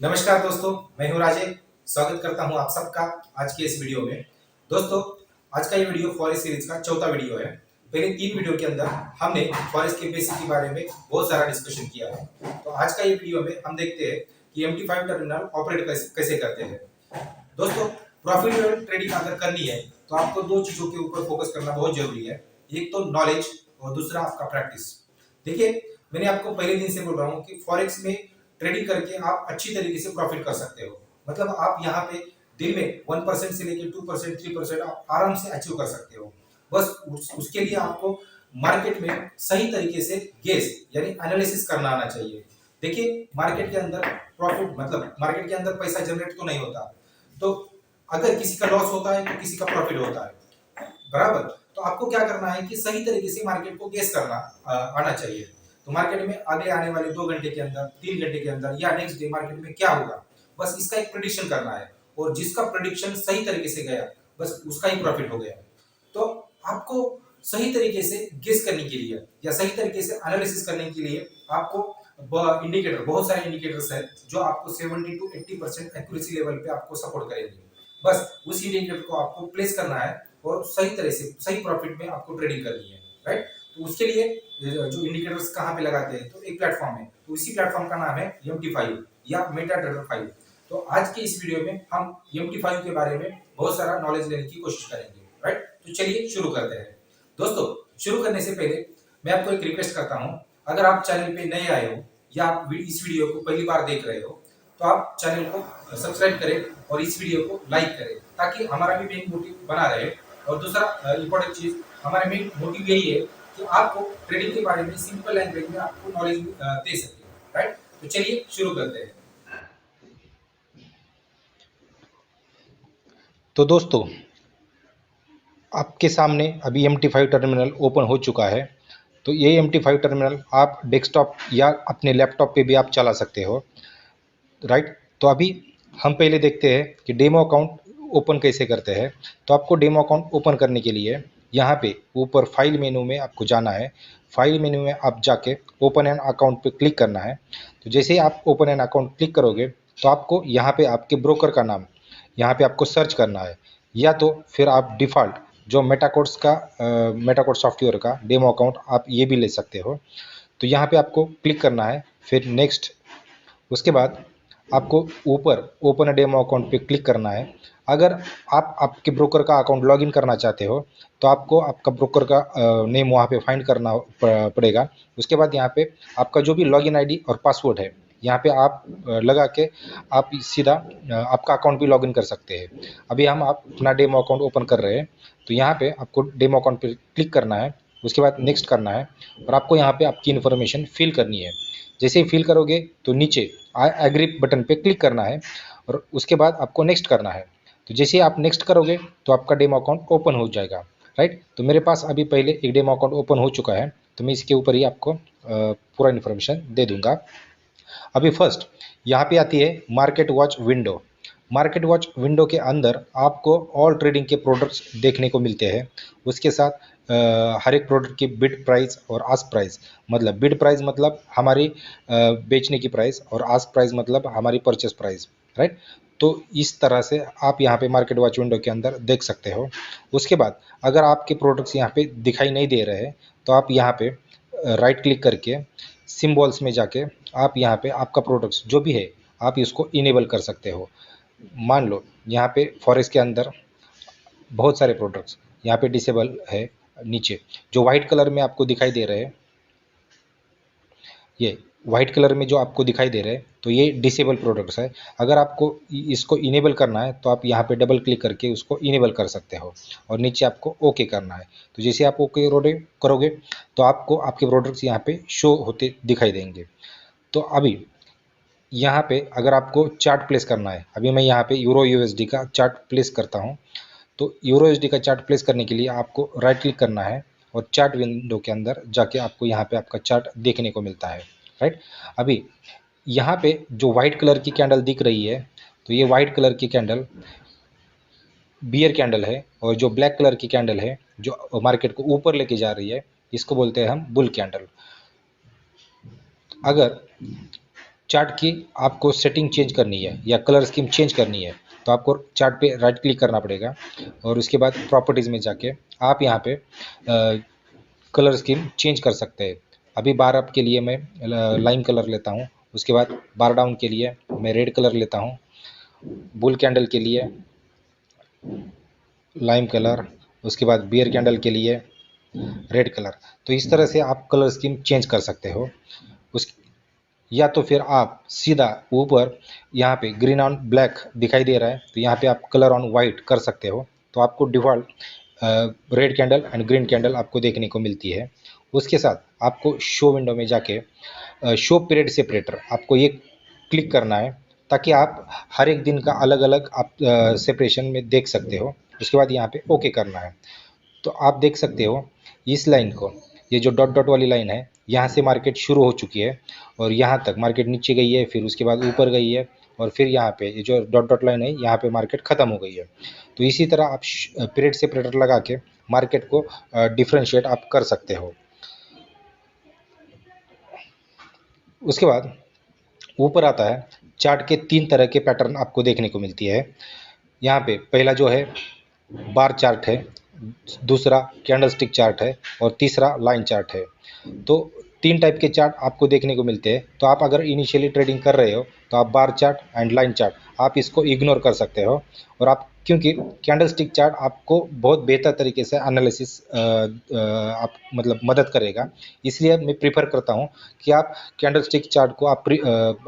नमस्कार दोस्तों, मैं हूं राजेश। स्वागत करता हूं आप सबका आज के इस वीडियो में। दोस्तों, आज का ये वीडियो फॉरेस्ट सीरीज का चौथा वीडियो है। पहले 3 वीडियो के अंदर हमने फॉरेस्ट के बेसिक के बारे में बहुत सारा डिस्कशन किया है। तो आज का ये वीडियो में हम देखते हैं कि MT5 टर्मिनल ऑपरेट कैसे करते हैं। दोस्तों, प्रॉफिटेबल ट्रेडिंग अगर करनी है तो आपको 2 चीजों के ऊपर फोकस करना बहुत जरूरी है। एक तो नॉलेज और दूसरा आपका प्रैक्टिस। देखिए, मैंने आपको पहले दिन से बोल रहा हूँ कि फॉरेक्स में ट्रेडिंग करके आप अच्छी तरीके से प्रॉफिट कर सकते हो। मतलब आप यहाँ पे दिन में 1% से लेकर 2%, 3% आप आराम से अचीव कर सकते हो। बस उसके लिए आपको मार्केट में सही तरीके से गेस यानी एनालिसिस करना आना चाहिए। देखिए, मार्केट के अंदर प्रॉफिट मतलब मार्केट के अंदर पैसा जनरेट तो नहीं होता। तो अगर किसी का लॉस होता है तो किसी का प्रॉफिट होता है, बराबर। तो आपको क्या करना है कि सही तरीके से मार्केट को गेस करना आना चाहिए। तो मार्केट में आगे आने वाले 2 घंटे के अंदर, 3 घंटे के अंदर या नेक्स्ट डे मार्केट में क्या होगा, बस इसका एक प्रेडिक्शन करना है। और जिसका प्रेडिक्शन सही तरीके से गया, बस उसका ही प्रॉफिट हो गया। तो आपको सही तरीके से गेस करने के लिए या सही तरीके से एनालिसिस करने के लिए आपको इंडिकेटर, बहुत सारे इंडिकेटर्स हैं जो आपको 70 to 80% एक्यूरेसी लेवल पे आपको सपोर्ट करेंगे। बस उस इंडिकेटर को आपको प्लेस करना है और सही तरह से सही प्रॉफिट में आपको ट्रेडिंग करनी है, राइट। तो उसके लिए जो इंडिकेटर्स कहाँ पे लगाते हैं, तो एक प्लेटफॉर्म है, तो इसी प्लेटफॉर्म का नाम है MT5 या मेटाट्रेडर 5। तो आज के इस वीडियो में हम MT5 के बारे में बहुत सारा नॉलेज लेने की कोशिश करेंगे, राइट। तो चलिए शुरू करते हैं। दोस्तों, शुरू करने से पहले मैं आपको एक रिक्वेस्ट करता हूं, अगर आप चैनल पे नए आए हो या आप इस वीडियो को पहली बार देख रहे हो तो आप चैनल को सब्सक्राइब करें और इस वीडियो को लाइक करें ताकि हमारा भी मेन मोटिव बना रहे। और दूसरा इंपॉर्टेंट चीज, हमारा मेन मोटिव यही है कि आपको ट्रेडिंग के बारे में सिंपल लैंग्वेज में आपको नॉलेज दे सके, राइट। तो चलिए शुरू करते हैं। तो दोस्तों, आपके सामने अभी MT5 टर्मिनल ओपन हो चुका है। तो ये MT5 टर्मिनल आप डेस्कटॉप या अपने लैपटॉप पे भी आप चला सकते हो, राइट। तो अभी हम पहले देखते हैं कि डेमो अकाउंट ओपन कैसे करते हैं। तो आपको डेमो अकाउंट ओपन करने के लिए यहाँ पे ऊपर फाइल मेनू में आपको जाना है। फाइल मेनू में आप जाके ओपन एन अकाउंट पे क्लिक करना है। तो जैसे ही आप ओपन एन अकाउंट क्लिक करोगे तो आपको यहाँ पे आपके ब्रोकर का नाम यहाँ पे आपको सर्च करना है, या तो फिर आप डिफ़ॉल्ट जो मेटाकोड सॉफ्टवेयर का डेमो अकाउंट आप ये भी ले सकते हो। तो यहाँ पे आपको क्लिक करना है, फिर नेक्स्ट। उसके बाद आपको ऊपर ओपन अ डेमो अकाउंट पे क्लिक करना है। अगर आप आपके ब्रोकर का अकाउंट लॉगिन करना चाहते हो तो आपको आपका ब्रोकर का नेम वहाँ पे फाइंड करना पड़ेगा। उसके बाद यहाँ पे आपका जो भी लॉगिन आईडी और पासवर्ड है यहाँ पे आप लगा के आप सीधा आपका अकाउंट भी लॉगिन कर सकते हैं। अभी हम आप अपना डेमो अकाउंट ओपन कर रहे हैं। तो यहाँ पे आपको डेमो अकाउंट पे क्लिक करना है, उसके बाद नेक्स्ट करना है और आपको यहाँ पे आपकी इन्फॉर्मेशन फिल करनी है। जैसे ही फिल करोगे तो नीचे एग्री बटन पे क्लिक करना है और उसके बाद आपको नेक्स्ट करना है। तो जैसे ही आप नेक्स्ट करोगे तो आपका डेमो अकाउंट ओपन हो जाएगा, राइट। तो मेरे पास अभी पहले एक डेमो अकाउंट ओपन हो चुका है, तो मैं इसके ऊपर ही आपको पूरा इन्फॉर्मेशन दे दूंगा। अभी फर्स्ट यहाँ पे आती है market watch window. Market watch window के अंदर आपको ऑल ट्रेडिंग के प्रोडक्ट्स देखने को मिलते हैं। उसके साथ हर एक प्रोडक्ट की बिड प्राइस और आस्क प्राइस। मतलब बिड प्राइस मतलब हमारी बेचने की प्राइस और आस्क प्राइस मतलब हमारी परचेस प्राइस, राइट। तो इस तरह से आप यहाँ पे मार्केट वॉच विंडो के अंदर देख सकते हो। उसके बाद अगर आपके प्रोडक्ट्स यहाँ पे दिखाई नहीं दे रहे तो आप यहाँ पे राइट क्लिक करके सिम्बॉल्स में जाके आप यहाँ पे आपका प्रोडक्ट्स जो भी है आप इसको इनेबल कर सकते हो। मान लो यहाँ पे फॉरेस्ट के अंदर बहुत सारे प्रोडक्ट्स यहाँ पे डिसेबल है। नीचे जो वाइट कलर में आपको दिखाई दे रहे हैं, ये वाइट कलर में जो आपको दिखाई दे रहे हैं तो ये डिसेबल प्रोडक्ट्स है। अगर आपको इसको इनेबल करना है तो आप यहाँ पे डबल क्लिक करके उसको इनेबल कर सकते हो और नीचे आपको ओके करना है। तो जैसे आप ओके करोगे तो आपको आपके प्रोडक्ट्स यहाँ पे शो होते दिखाई देंगे। तो अभी यहाँ पे अगर आपको चार्ट प्लेस करना है, अभी मैं यहाँ पे यूरो यूएसडी का चार्ट प्लेस करता हूँ। तो यूरो यूएसडी का चार्ट प्लेस करने के लिए आपको राइट क्लिक करना है और चार्ट विंडो के अंदर जाके आपको यहाँ पे आपका चार्ट देखने को मिलता है, राइट। अभी यहाँ पे जो वाइट कलर की कैंडल दिख रही है तो ये वाइट कलर की कैंडल बियर कैंडल है और जो ब्लैक कलर की कैंडल है जो मार्केट को ऊपर लेके जा रही है इसको बोलते हैं हम बुल कैंडल। अगर चार्ट की आपको सेटिंग चेंज करनी है या कलर स्कीम चेंज करनी है तो आपको चार्ट पे राइट क्लिक करना पड़ेगा और उसके बाद प्रॉपर्टीज़ में जाके आप यहाँ पे कलर स्कीम चेंज कर सकते हैं। अभी बार अप के लिए मैं लाइम कलर लेता हूँ, उसके बाद बार डाउन के लिए मैं रेड कलर लेता हूँ, बुल कैंडल के लिए लाइम कलर, उसके बाद बियर कैंडल के लिए रेड कलर। तो इस तरह से आप कलर स्कीम चेंज कर सकते हो। उस या तो फिर आप सीधा ऊपर यहाँ पे ग्रीन ऑन ब्लैक दिखाई दे रहा है तो यहाँ पे आप कलर ऑन वाइट कर सकते हो, तो आपको default red candle and green candle आपको देखने को मिलती है। उसके साथ आपको शो विंडो में जाके शो पीरियड सेपरेटर आपको ये क्लिक करना है ताकि आप हर एक दिन का अलग अलग आप सेपरेशन में देख सकते हो। उसके बाद यहाँ पे ओके करना है। तो आप देख सकते हो इस लाइन को, ये जो डॉट डॉट वाली लाइन है, यहाँ से मार्केट शुरू हो चुकी है और यहाँ तक मार्केट नीचे गई है, फिर उसके बाद ऊपर गई है और फिर यहाँ पे ये जो डॉट डॉट लाइन है यहाँ पे मार्केट ख़त्म हो गई है। तो इसी तरह आप पीरियड सेपरेटर लगा के मार्केट को डिफ्रेंशिएट आप कर सकते हो। उसके बाद ऊपर आता है चार्ट के 3 तरह के पैटर्न आपको देखने को मिलती है। यहाँ पे पहला जो है बार चार्ट है, दूसरा कैंडलस्टिक चार्ट है और तीसरा लाइन चार्ट है। तो 3 टाइप के चार्ट आपको देखने को मिलते हैं। तो आप अगर इनिशियली ट्रेडिंग कर रहे हो तो आप bar chart and line chart आप इसको इग्नोर कर सकते हो और आप, क्योंकि कैंडलस्टिक चार्ट आपको बहुत बेहतर तरीके से एनालिसिस आप मतलब मदद करेगा, इसलिए मैं प्रीफर करता हूँ कि आप कैंडलस्टिक चार्ट को आप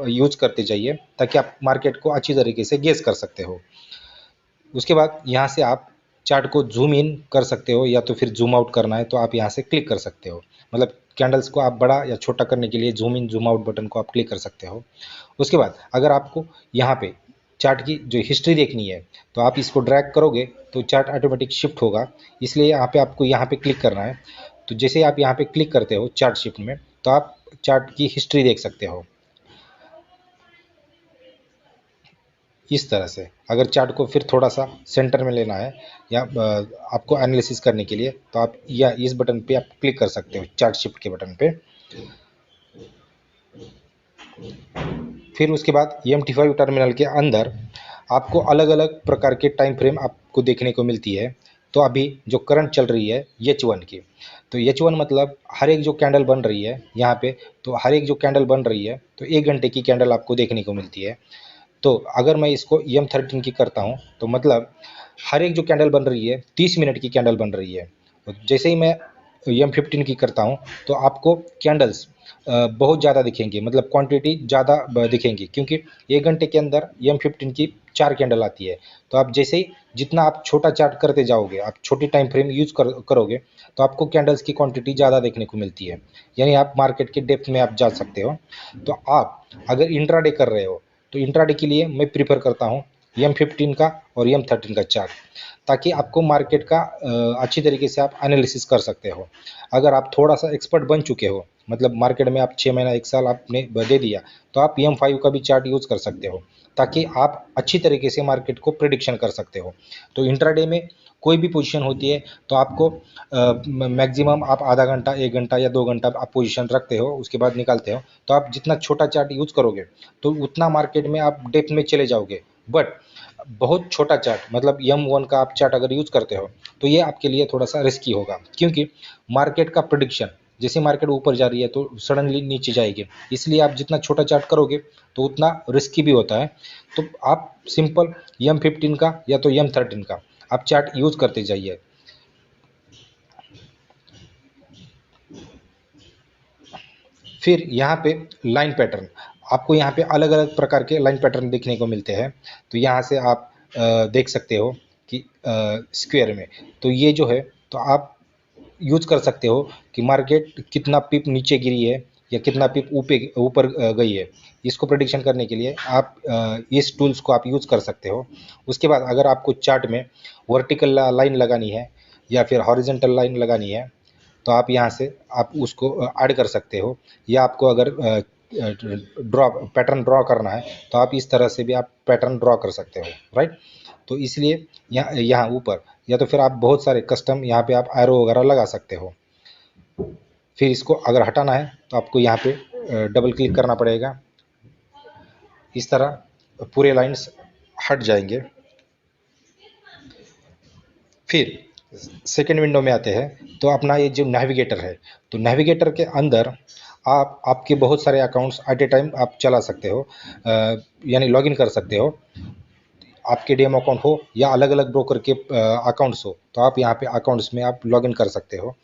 यूज करते जाइए ताकि आप मार्केट को अच्छी तरीके से गेस कर सकते हो। उसके बाद यहाँ से आप चार्ट को जूम इन कर सकते हो या तो फिर जूम आउट करना है तो आप यहाँ से क्लिक कर सकते हो। मतलब कैंडल्स को आप बड़ा या छोटा करने के लिए zoom in zoom out button को आप क्लिक कर सकते हो। उसके बाद अगर आपको यहाँ पे चार्ट की जो हिस्ट्री देखनी है तो आप इसको ड्रैग करोगे तो चार्ट ऑटोमेटिक शिफ्ट होगा, इसलिए यहाँ पे आपको यहाँ पे क्लिक करना है। तो जैसे आप यहाँ पे क्लिक करते हो चार्ट शिफ्ट में तो आप चार्ट की हिस्ट्री देख सकते हो इस तरह से। अगर चार्ट को फिर थोड़ा सा सेंटर में लेना है या आपको एनालिसिस करने के लिए तो आप या इस बटन पे आप क्लिक कर सकते हो, चार्ट शिफ्ट के बटन पे। फिर उसके बाद EMT5 टर्मिनल के अंदर आपको अलग अलग प्रकार के टाइम फ्रेम आपको देखने को मिलती है। तो अभी जो करंट चल रही है H1 की, तो H1 मतलब हर एक जो कैंडल बन रही है यहाँ पे, तो हर एक जो कैंडल बन रही है तो 1 घंटे की कैंडल आपको देखने को मिलती है। तो अगर मैं इसको EM13 की करता हूँ तो मतलब हर एक जो कैंडल बन रही है 30 मिनट की कैंडल बन रही है। तो जैसे ही मैं EM15 की करता हूँ तो आपको कैंडल्स बहुत ज़्यादा दिखेंगे, मतलब क्वांटिटी ज़्यादा दिखेंगी, क्योंकि 1 घंटे के अंदर EM15 की 4 कैंडल आती है। तो आप जैसे ही जितना आप छोटा चार्ट करते जाओगे, आप छोटी टाइम फ्रेम यूज करोगे तो आपको कैंडल्स की क्वांटिटी ज़्यादा देखने को मिलती है, यानी आप मार्केट के डेप्थ में आप जा सकते हो। तो आप अगर इंट्राडे कर रहे हो तो इंट्राडे के लिए मैं प्रीफर करता हूँ EM15 का और EM13 का चार्ट, ताकि आपको मार्केट का अच्छी तरीके से आप एनालिसिस कर सकते हो। अगर आप थोड़ा सा एक्सपर्ट बन चुके हो, मतलब मार्केट में आप 6 महीना 1 साल आपने दे दिया, तो आप EM5 का भी चार्ट यूज़ कर सकते हो ताकि आप अच्छी तरीके से मार्केट को प्रिडिक्शन कर सकते हो। तो इंट्राडे में कोई भी पोजीशन होती है तो आपको मैक्सिमम आप आधा घंटा 1 घंटा या 2 घंटा आप पोजीशन रखते हो, उसके बाद निकालते हो। तो आप जितना छोटा चार्ट यूज़ करोगे तो उतना मार्केट में आप डेप्थ में चले जाओगे। बट बहुत छोटा चार्ट मतलब M1 का आप चार्ट अगर यूज़ करते हो तो ये आपके लिए थोड़ा सा रिस्की होगा, क्योंकि मार्केट का प्रिडिक्शन जैसे मार्केट ऊपर जा रही है तो सडनली नीचे जाएगी, इसलिए आप जितना छोटा चार्ट करोगे तो उतना रिस्की भी होता है। तो आप सिंपल EM15 का या तो EM13 का आप चार्ट यूज़ करते जाइए। फिर यहाँ पे लाइन पैटर्न, आपको यहाँ पे अलग अलग प्रकार के लाइन पैटर्न देखने को मिलते हैं। तो यहाँ से आप देख सकते हो कि स्क्वायर में, तो ये जो है तो आप यूज कर सकते हो कि मार्केट कितना पिप नीचे गिरी है या कितना पिप ऊपर गई है। इसको प्रेडिक्शन करने के लिए आप इस टूल्स को आप यूज़ कर सकते हो। उसके बाद अगर आपको चार्ट में वर्टिकल लाइन लगानी है या फिर हॉरिजेंटल लाइन लगानी है तो आप यहाँ से आप उसको ऐड कर सकते हो, या आपको अगर ड्रॉ पैटर्न ड्रॉ करना है तो आप इस तरह से भी आप पैटर्न ड्रॉ कर सकते हो, राइट। तो इसलिए यहाँ ऊपर या तो फिर आप बहुत सारे कस्टम यहाँ पे आप एरो वगैरह लगा सकते हो। फिर इसको अगर हटाना है तो आपको यहाँ पे डबल क्लिक करना पड़ेगा इस तरह पूरे लाइंस हट जाएंगे। फिर सेकेंड विंडो में आते हैं तो अपना ये जो नेविगेटर है, तो नेविगेटर के अंदर आप आपके बहुत सारे अकाउंट्स एट ए टाइम आप चला सकते हो, यानी लॉगिन कर सकते हो। आपके डीएम अकाउंट हो या अलग अलग ब्रोकर के अकाउंट्स हो, तो आप यहाँ पे अकाउंट्स में आप लॉगिन कर सकते हो।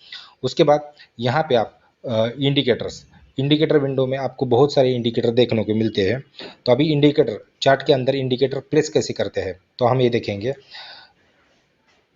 उसके बाद यहाँ पे आप इंडिकेटर विंडो में आपको बहुत सारे इंडिकेटर देखने को मिलते हैं। तो अभी इंडिकेटर चार्ट के अंदर इंडिकेटर प्लेस कैसे करते हैं तो हम ये देखेंगे।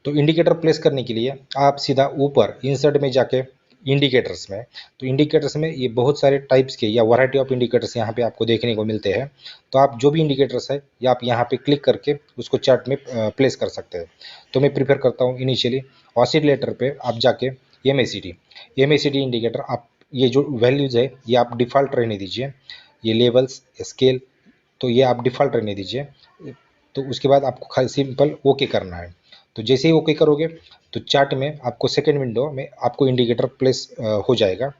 तो इंडिकेटर प्लेस करने के लिए आप सीधा ऊपर इंसर्ट में जाके इंडिकेटर्स में, तो इंडिकेटर्स में ये बहुत सारे टाइप्स के या वैरायटी ऑफ इंडिकेटर्स यहाँ पे आपको देखने को मिलते हैं। तो आप जो भी इंडिकेटर्स है या आप यहाँ पे क्लिक करके उसको चार्ट में प्लेस कर सकते हैं। तो मैं प्रीफर करता हूँ इनिशियली ऑसिलेटर पे आप जाके M A C D indicator, आप ये जो वैल्यूज़ है ये आप डिफ़ॉल्ट रहने दीजिए, ये लेवल्स स्केल तो ये आप डिफ़ॉल्ट रहने दीजिए। तो उसके बाद आपको सिंपल ओके करना है। तो जैसे ही ओके करोगे तो चार्ट में आपको सेकेंड विंडो में आपको इंडिकेटर प्लेस हो जाएगा।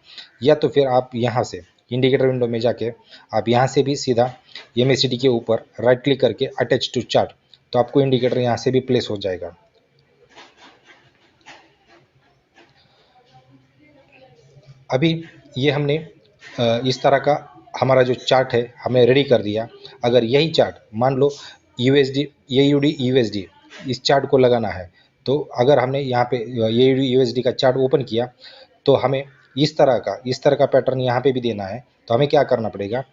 या तो फिर आप यहाँ से इंडिकेटर विंडो में जाके आप यहाँ से भी सीधा एम के ऊपर राइट क्लिक करके अटैच टू चार्ट, तो आपको इंडिकेटर यहाँ से भी प्लेस हो जाएगा। अभी ये हमने इस तरह का हमारा जो चार्ट है हमने रेडी कर दिया। अगर यही चार्ट मान लो यूएसडी AUD USD इस चार्ट को लगाना है, तो अगर हमने यहाँ पे AUD USD का चार्ट ओपन किया तो हमें इस तरह का पैटर्न यहाँ पे भी देना है। तो हमें क्या करना पड़ेगा,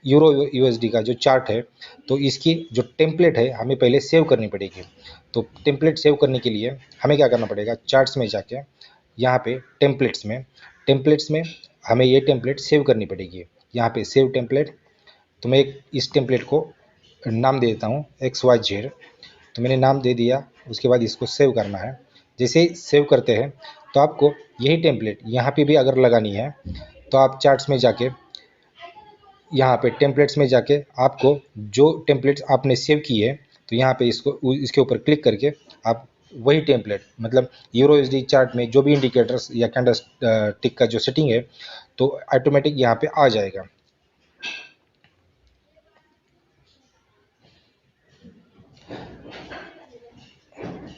यूरो USD का जो चार्ट है तो इसकी जो टेम्पलेट है हमें पहले सेव करनी पड़ेगी। तो टेम्पलेट सेव करने के लिए हमें क्या करना पड़ेगा, चार्ट्स में जाके यहाँ पे टेम्पलेट्स में हमें ये टेम्पलेट सेव करनी पड़ेगी। यहाँ पे सेव टेम्पलेट, तो मैं इस टेम्पलेट को नाम दे देता हूँ XYZ। तो मैंने नाम दे दिया, उसके बाद इसको सेव करना है। जैसे ही सेव करते हैं तो आपको यही टेम्पलेट यहाँ पे भी अगर लगानी है तो आप चार्ट्स में जाके यहाँ पे टेम्पलेट्स में जाके आपको जो टेम्पलेट्स आपने सेव की है तो यहाँ पे इसके ऊपर क्लिक करके आप वही टेम्पलेट मतलब यूरो USD चार्ट में जो भी इंडिकेटर्स या कैंडल टिक का जो सेटिंग है तो ऑटोमेटिक यहाँ पे आ जाएगा।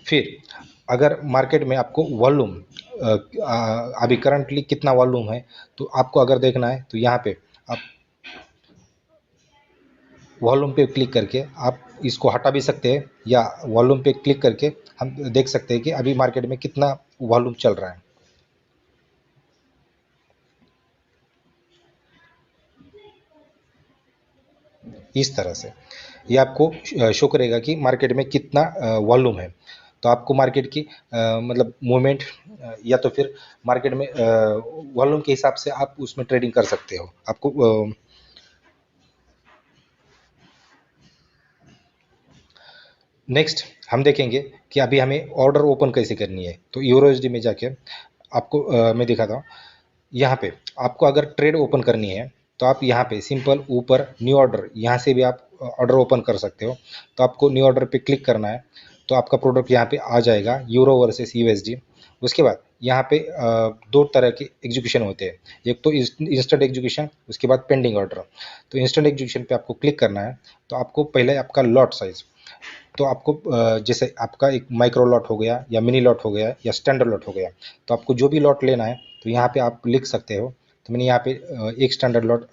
फिर अगर मार्केट में आपको वॉल्यूम अभी करंटली कितना वॉल्यूम है तो आपको अगर देखना है तो यहाँ पे आप वॉल्यूम पे क्लिक करके आप इसको हटा भी सकते हैं, या वॉल्यूम पे क्लिक करके हम देख सकते हैं कि अभी मार्केट में कितना वॉल्यूम चल रहा है। इस तरह से ये आपको शो करेगा कि मार्केट में कितना वॉल्यूम है। तो आपको मार्केट की मतलब मूवमेंट या तो फिर मार्केट में वॉल्यूम के हिसाब से आप उसमें ट्रेडिंग कर सकते हो। आपको नेक्स्ट हम देखेंगे कि अभी हमें ऑर्डर ओपन कैसे करनी है। तो यूरो USD में जाके आपको मैं दिखाता हूँ। यहाँ पे आपको अगर ट्रेड ओपन करनी है तो आप यहाँ पे सिंपल ऊपर न्यू ऑर्डर, यहाँ से भी आप ऑर्डर ओपन कर सकते हो। तो आपको न्यू ऑर्डर पे क्लिक करना है, तो आपका प्रोडक्ट यहाँ पे आ जाएगा यूरो वर्सेस USD। उसके बाद यहाँ पे दो तरह के एग्जीक्यूशन होते हैं, एक तो इंस्टेंट एग्जीक्यूशन, उसके बाद पेंडिंग ऑर्डर। तो इंस्टेंट एग्जीक्यूशन पे आपको क्लिक करना है। तो आपको पहले आपका लॉट साइज, तो आपको जैसे आपका एक माइक्रो लॉट हो गया या मिनी लॉट हो गया या स्टैंडर्ड लॉट हो गया, तो आपको जो भी लॉट लेना है तो यहाँ पे आप लिख सकते हो। तो मैंने यहाँ पे एक स्टैंडर्ड लॉट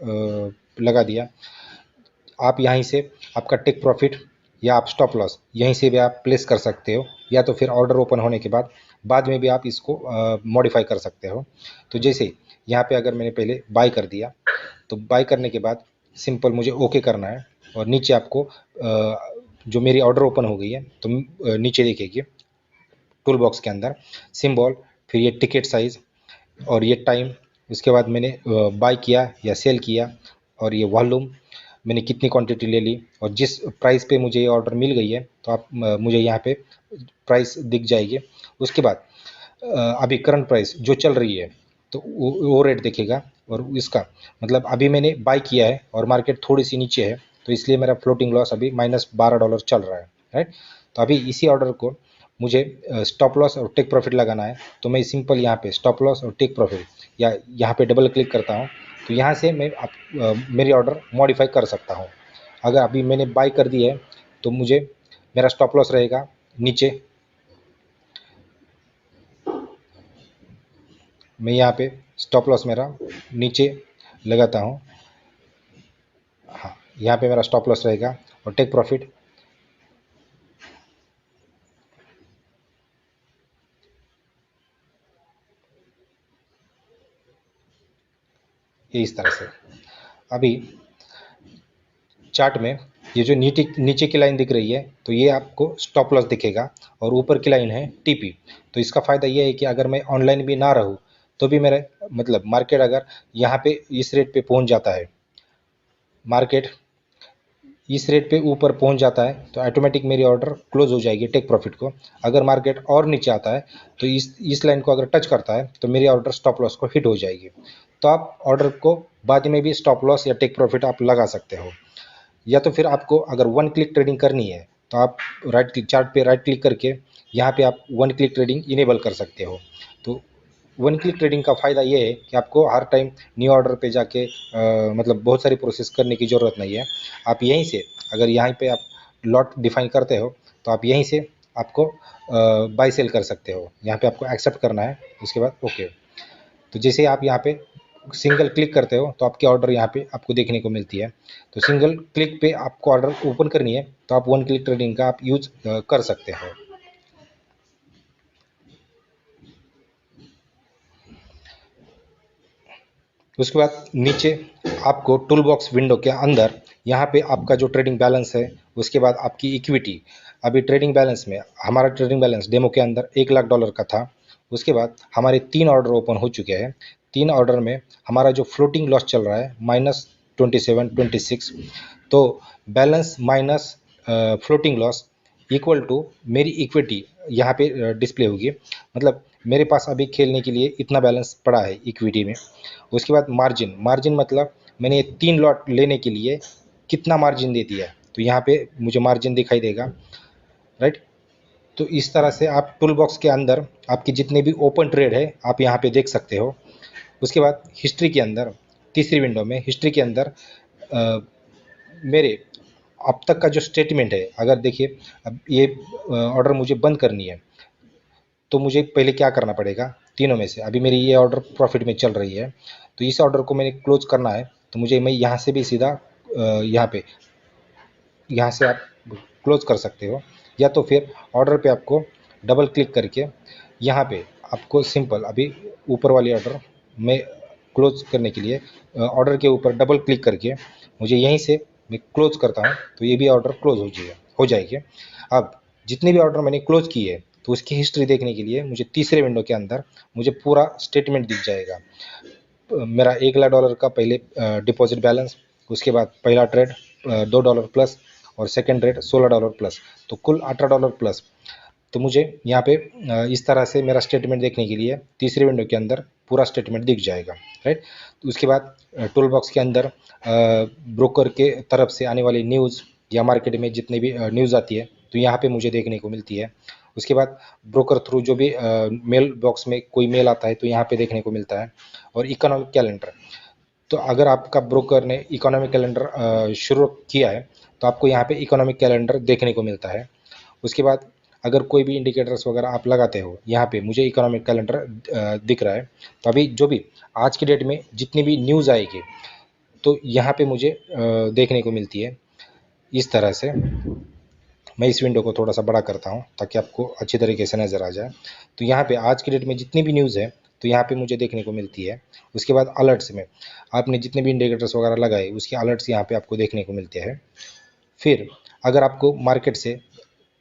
लगा दिया। आप यहीं से आपका टेक प्रॉफिट या आप स्टॉप लॉस यहीं से भी आप प्लेस कर सकते हो, या तो फिर ऑर्डर ओपन होने के बाद में भी आप इसको मॉडिफाई कर सकते हो। तो जैसे यहाँ पे अगर मैंने पहले बाय कर दिया, तो बाय करने के बाद सिंपल मुझे ओके करना है, और नीचे आपको जो मेरी ऑर्डर ओपन हो गई है तो नीचे देखिए टूल बॉक्स के अंदर सिंबल, फिर ये टिकट साइज़ और ये टाइम, उसके बाद मैंने बाय किया या सेल किया, और ये वॉल्यूम मैंने कितनी क्वांटिटी ले ली, और जिस प्राइस पे मुझे ये ऑर्डर मिल गई है तो आप मुझे यहाँ पे प्राइस दिख जाएगी। उसके बाद अभी करंट प्राइस जो चल रही है तो वो रेट दिखेगा, और इसका मतलब अभी मैंने बाय किया है और मार्केट थोड़ी सी नीचे है तो इसलिए मेरा फ्लोटिंग लॉस अभी -$12 चल रहा है, राइट। तो अभी इसी ऑर्डर को मुझे स्टॉप लॉस और टेक प्रॉफिट लगाना है, तो मैं सिंपल यहाँ पे स्टॉप लॉस और टेक प्रॉफिट या यहाँ पे डबल क्लिक करता हूँ। तो यहाँ से मैं मेरी ऑर्डर मॉडिफाई कर सकता हूँ। अगर अभी मैंने बाई कर दी है तो मुझे मेरा स्टॉप लॉस रहेगा नीचे। मैं यहाँ पे स्टॉप लॉस मेरा नीचे लगाता हूँ। हाँ, यहाँ पे मेरा स्टॉप लॉस रहेगा और टेक प्रॉफिट ये इस तरह से। अभी चार्ट में ये जो नीचे नीचे की लाइन दिख रही है तो ये आपको स्टॉप लॉस दिखेगा और ऊपर की लाइन है टीपी। तो इसका फ़ायदा ये है कि अगर मैं ऑनलाइन भी ना रहूँ तो भी मेरे मतलब मार्केट अगर यहाँ पे इस रेट पे पहुँच जाता है, मार्केट इस रेट पे ऊपर पहुंच जाता है तो ऑटोमेटिक मेरी ऑर्डर क्लोज हो जाएगी टेक प्रॉफिट को। अगर मार्केट और नीचे आता है तो इस लाइन को अगर टच करता है तो मेरी ऑर्डर स्टॉप लॉस को हिट हो जाएगी। तो आप ऑर्डर को बाद में भी स्टॉप लॉस या टेक प्रॉफिट आप लगा सकते हो। या तो फिर आपको अगर वन क्लिक ट्रेडिंग करनी है तो आप राइट क्लिक चार्ट पे राइट क्लिक करके यहाँ पे आप वन क्लिक ट्रेडिंग इनेबल कर सकते हो। तो वन क्लिक ट्रेडिंग का फ़ायदा ये है कि आपको हर टाइम न्यू ऑर्डर पे जाके मतलब बहुत सारी प्रोसेस करने की ज़रूरत नहीं है। आप यहीं से अगर यहाँ पे आप लॉट डिफाइन करते हो तो आप यहीं से आपको बाई सेल कर सकते हो। यहाँ पे आपको एक्सेप्ट करना है, उसके बाद ओके। तो जैसे आप यहाँ पे सिंगल क्लिक करते हो तो आपकी ऑर्डर यहाँ पे आपको देखने को मिलती है। तो सिंगल क्लिक पे आपको ऑर्डर ओपन करनी है तो आप वन क्लिक ट्रेडिंग का आप यूज कर सकते हो। उसके बाद नीचे आपको टूल बॉक्स विंडो के अंदर यहाँ पे आपका जो ट्रेडिंग बैलेंस है, उसके बाद आपकी इक्विटी। अभी ट्रेडिंग बैलेंस में हमारा ट्रेडिंग बैलेंस डेमो के अंदर $1,00,000 का था। उसके बाद हमारे 3 ऑर्डर ओपन हो चुके हैं। 3 ऑर्डर में हमारा जो फ्लोटिंग लॉस चल रहा है -27 26। तो balance minus floating loss equal to मेरी इक्विटी यहाँ पे डिस्प्ले होगी। मतलब मेरे पास अभी खेलने के लिए इतना बैलेंस पड़ा है इक्विटी में। उसके बाद मार्जिन, मार्जिन मतलब मैंने 3 लॉट लेने के लिए कितना मार्जिन दे दिया, तो यहाँ पे मुझे मार्जिन दिखाई देगा, राइट। तो इस तरह से आप टूल बॉक्स के अंदर आपके जितने भी ओपन ट्रेड है आप यहाँ पे देख सकते हो। उसके बाद हिस्ट्री के अंदर तीसरी विंडो में हिस्ट्री के अंदर अ, मेरे अब तक का जो स्टेटमेंट है, अगर देखिए अब ये ऑर्डर मुझे बंद करनी है तो मुझे पहले क्या करना पड़ेगा, तीनों में से अभी मेरी ये ऑर्डर प्रॉफिट में चल रही है तो इस ऑर्डर को मैंने क्लोज करना है। तो मुझे मैं यहाँ से भी सीधा यहाँ से आप क्लोज कर सकते हो, या तो फिर ऑर्डर पे आपको डबल क्लिक करके यहाँ पे आपको सिंपल अभी ऊपर वाली ऑर्डर में क्लोज करने के लिए ऑर्डर के ऊपर डबल क्लिक करके मुझे यहीं से मैं क्लोज करता हूँ तो ये भी ऑर्डर क्लोज हो जाएगी। अब जितने भी ऑर्डर मैंने क्लोज किए तो उसकी हिस्ट्री देखने के लिए मुझे तीसरे विंडो के अंदर मुझे पूरा स्टेटमेंट दिख जाएगा। मेरा $1,00,000 का पहले डिपॉजिट बैलेंस, उसके बाद पहला ट्रेड $2 प्लस और सेकंड ट्रेड $16 प्लस, तो कुल $18 प्लस। तो मुझे यहाँ पे इस तरह से मेरा स्टेटमेंट देखने के लिए तीसरे विंडो के अंदर पूरा स्टेटमेंट दिख जाएगा, राइट। तो उसके बाद टूल बॉक्स के अंदर ब्रोकर के तरफ से आने वाली न्यूज़ या मार्केट में जितनी भी न्यूज़ आती है तो यहाँ पे मुझे देखने को मिलती है। उसके बाद ब्रोकर थ्रू जो भी मेल बॉक्स में कोई मेल आता है तो यहाँ पे देखने को मिलता है। और इकोनॉमिक कैलेंडर, तो अगर आपका ब्रोकर ने इकोनॉमिक कैलेंडर शुरू किया है तो आपको यहाँ पे इकोनॉमिक कैलेंडर देखने को मिलता है। उसके बाद अगर कोई भी इंडिकेटर्स वगैरह आप लगाते हो, यहाँ पे मुझे इकोनॉमिक कैलेंडर दिख रहा है। तो अभी जो भी आज की डेट में जितनी भी न्यूज़ आएगी तो यहाँ पे मुझे देखने को मिलती है इस तरह से। मैं इस विंडो को थोड़ा सा बड़ा करता हूँ ताकि आपको अच्छी तरीके से नज़र आ जाए। तो यहाँ पे आज की डेट में जितनी भी न्यूज़ है तो यहाँ पे मुझे देखने को मिलती है। उसके बाद अलर्ट्स में आपने जितने भी इंडिकेटर्स वगैरह लगाए उसके अलर्ट्स यहाँ पे आपको देखने को मिलते हैं। फिर अगर आपको मार्केट से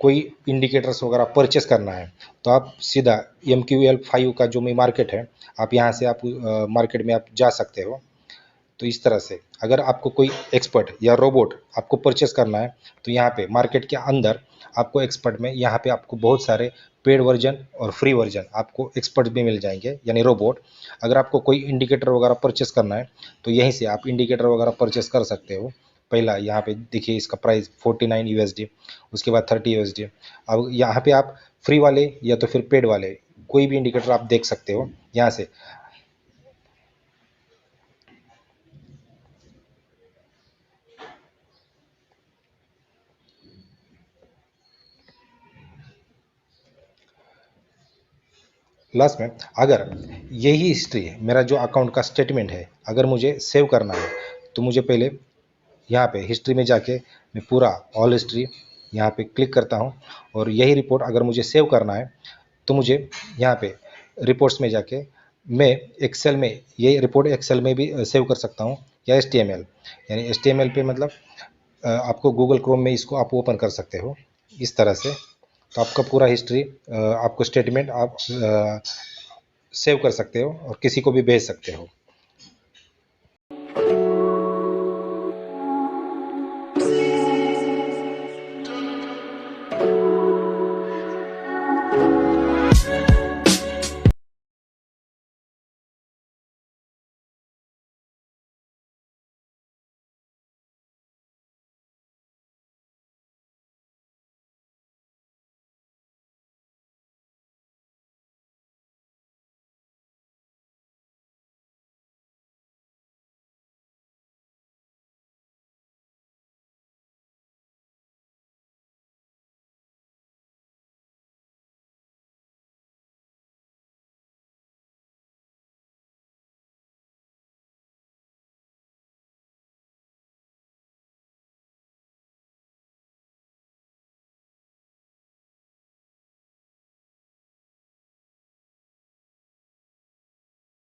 कोई इंडिकेटर्स वगैरह परचेस करना है तो आप सीधा MQL5 का जो भी मार्केट है आप यहाँ से आप मार्केट में आप जा सकते हो। तो इस तरह से अगर आपको कोई एक्सपर्ट या रोबोट आपको परचेस करना है तो यहाँ पे मार्केट के अंदर आपको एक्सपर्ट में यहाँ पे आपको बहुत सारे पेड वर्जन और फ्री वर्जन आपको एक्सपर्ट भी मिल जाएंगे यानी रोबोट। अगर आपको कोई इंडिकेटर वगैरह परचेस करना है तो यहीं से आप इंडिकेटर वगैरह परचेस कर सकते हो। पहला यहाँ पे देखिए इसका प्राइस 49 USD, उसके बाद 30 USD। अब यहाँ पे आप फ्री वाले या तो फिर पेड वाले कोई भी इंडिकेटर आप देख सकते हो यहाँ से। लास्ट में अगर यही हिस्ट्री मेरा जो अकाउंट का स्टेटमेंट है अगर मुझे सेव करना है तो मुझे पहले यहाँ पे हिस्ट्री में जाके मैं पूरा ऑल हिस्ट्री यहाँ पे क्लिक करता हूँ और यही रिपोर्ट अगर मुझे सेव करना है तो मुझे यहाँ पे रिपोर्ट्स में जाके मैं एक्सेल में ये रिपोर्ट एक्सेल में भी सेव कर सकता हूँ या HTML यानी HTML पे मतलब आपको गूगल क्रोम में इसको आप ओपन कर सकते हो इस तरह से। तो आपका पूरा हिस्ट्री आपको स्टेटमेंट आप सेव कर सकते हो और किसी को भी भेज सकते हो।